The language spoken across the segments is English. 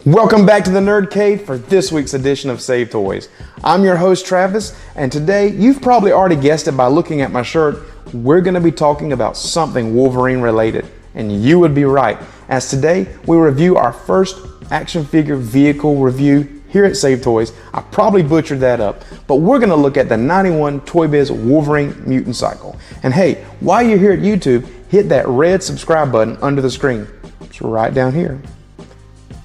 Welcome back to the Nerd Cave for this week's edition of Save Toys. I'm your host Travis, and today, you've probably already guessed it by looking at my shirt, we're going to be talking about something Wolverine related. And you would be right, as today we review our first action figure vehicle review here at Save Toys. I probably butchered that up, but we're going to look at the 91 Toy Biz Wolverine Mutantcycle. And hey, while you're here at YouTube, hit that red subscribe button under the screen. It's right down here.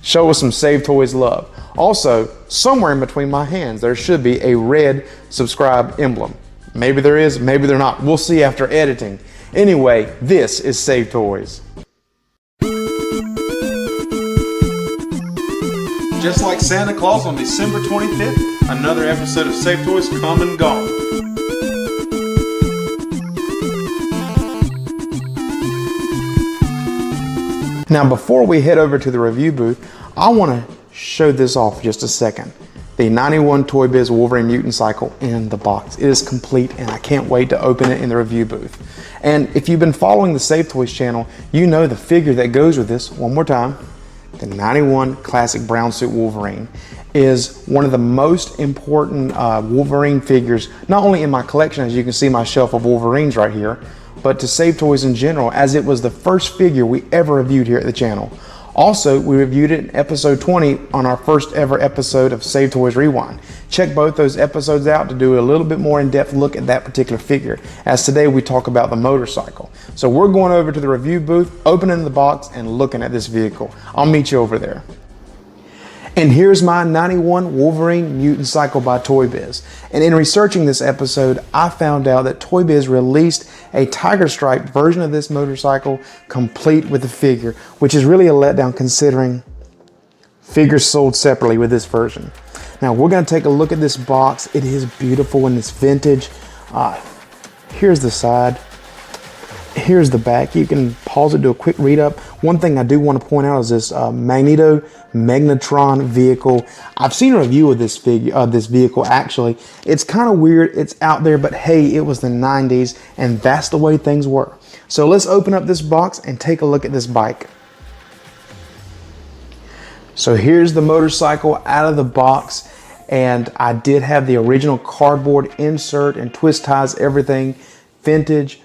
Show us some Save Toys love. Also, somewhere in between my hands, there should be a red subscribe emblem. Maybe there is, maybe there not. We'll see after editing. Anyway, this is Save Toys. Just like Santa Claus on December 25th, another episode of Save Toys come and gone. Now, before we head over to the review booth, I want to show this off just a second. The 91 Toy Biz Wolverine Mutantcycle in the box. It is complete, and I can't wait to open it in the review booth. And if you've been following the Save Toys channel, you know the figure that goes with this, one more time, the 91 Classic Brown Suit Wolverine is one of the most important Wolverine figures, not only in my collection, as you can see my shelf of Wolverines right here, but to Save Toys in general, as it was the first figure we ever reviewed here at the channel. Also, we reviewed it in episode 20 on our first ever episode of Save Toys Rewind. Check both those episodes out to do a little bit more in-depth look at that particular figure, as today we talk about the motorcycle. So we're going over to the review booth, opening the box and looking at this vehicle. I'll meet you over there. And here's my 91 Wolverine Mutantcycle by Toy Biz. And in researching this episode, I found out that Toy Biz released a tiger stripe version of this motorcycle complete with the figure, which is really a letdown considering figures sold separately with this version. Now we're going to take a look at this box. It is beautiful and it's vintage. Here's the side. Here's the back. You can pause it, do a quick read up. One thing I do want to point out is this Magneto Magnetron vehicle. I've seen a review of this vehicle actually. It's kind of weird, it's out there, but hey, it was the 90s and that's the way things were. So let's open up this box and take a look at this bike. So here's the motorcycle out of the box, and I did have the original cardboard insert and twist ties, everything vintage.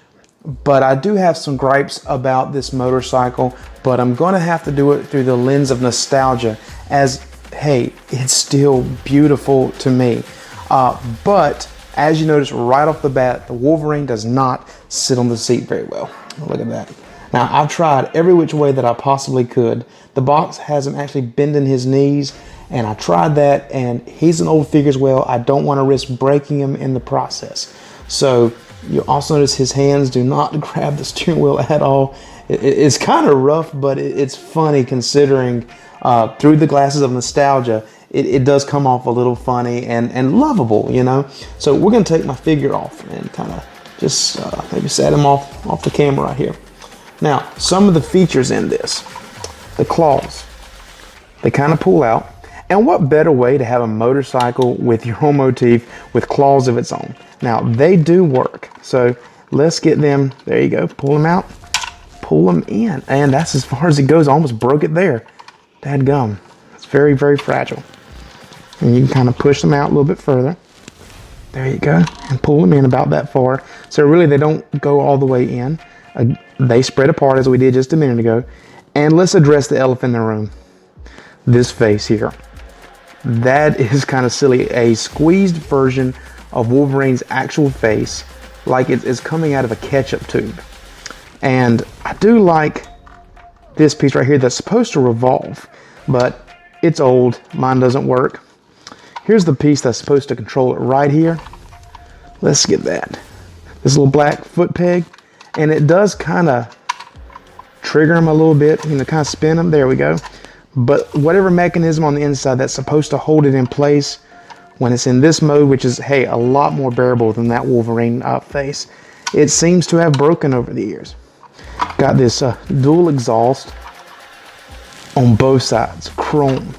But I do have some gripes about this motorcycle, but I'm going to have to do it through the lens of nostalgia, as, hey, it's still beautiful to me. But as you notice right off the bat, the Wolverine does not sit on the seat very well. Look at that. Now, I've tried every which way that I possibly could. The box has him actually bending his knees, and I tried that, and he's an old figure as well. I don't want to risk breaking him in the process. So you also notice his hands do not grab the steering wheel at all. It's kind of rough, but it's funny considering through the glasses of nostalgia, it does come off a little funny and lovable, you know? So we're going to take my figure off and kind of just maybe set him off the camera right here. Now, some of the features in this. The claws. They kind of pull out. And what better way to have a motorcycle with your own motif with claws of its own? Now, they do work. So let's get them, there you go, pull them out, pull them in. And that's as far as it goes. I almost broke it there. Dadgum. It's very, very fragile. And you can kind of push them out a little bit further. There you go. And pull them in about that far. So really they don't go all the way in. They spread apart as we did just a minute ago. And let's address the elephant in the room. This face here. That is kind of silly. A squeezed version of Wolverine's actual face, like it's coming out of a ketchup tube. And I do like this piece right here that's supposed to revolve, but it's old. Mine doesn't work. Here's the piece that's supposed to control it right here. Let's get that. This little black foot peg, and it does kind of trigger them a little bit, you know, kind of spin them. There we go. But whatever mechanism on the inside that's supposed to hold it in place when it's in this mode, which is, hey, a lot more bearable than that Wolverine face, it seems to have broken over the years. Got this dual exhaust on both sides, chrome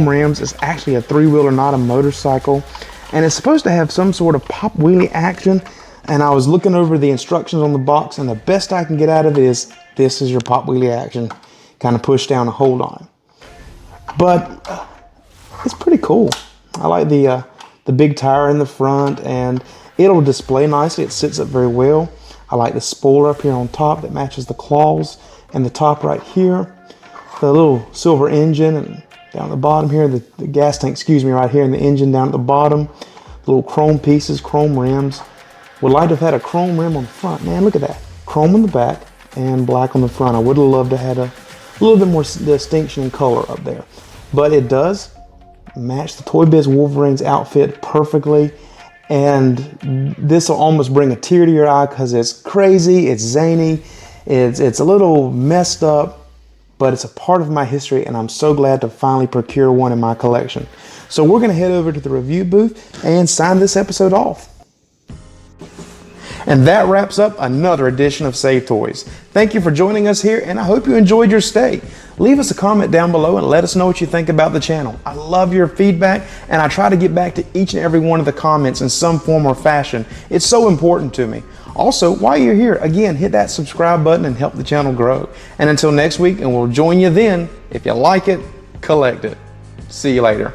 rims. It's actually a three-wheeler, not a motorcycle, and it's supposed to have some sort of pop wheelie action. And I was looking over the instructions on the box, and the best I can get out of it is, this is your pop wheelie action. Kind of push down and hold on it. but it's pretty cool. I like the big tire in the front, and it'll display nicely. It sits up very well. I like the spoiler up here on top that matches the claws, and the top right here, the little silver engine, and down the bottom here, the gas tank, excuse me, right here, and the engine down at the bottom. Little chrome pieces, chrome rims. Would like to have had a chrome rim on the front. Man, look at that. Chrome on the back and black on the front. I would have loved to have a little bit more distinction in color up there. But it does match the Toy Biz Wolverine's outfit perfectly. And this will almost bring a tear to your eye because it's crazy, it's zany, it's a little messed up, but it's a part of my history, and I'm so glad to finally procure one in my collection. So we're going to head over to the review booth and sign this episode off. And that wraps up another edition of Save Toys. Thank you for joining us here, and I hope you enjoyed your stay. Leave us a comment down below and let us know what you think about the channel. I love your feedback, and I try to get back to each and every one of the comments in some form or fashion. It's so important to me. Also, while you're here, again, hit that subscribe button and help the channel grow. And until next week, and we'll join you then, if you like it, collect it. See you later.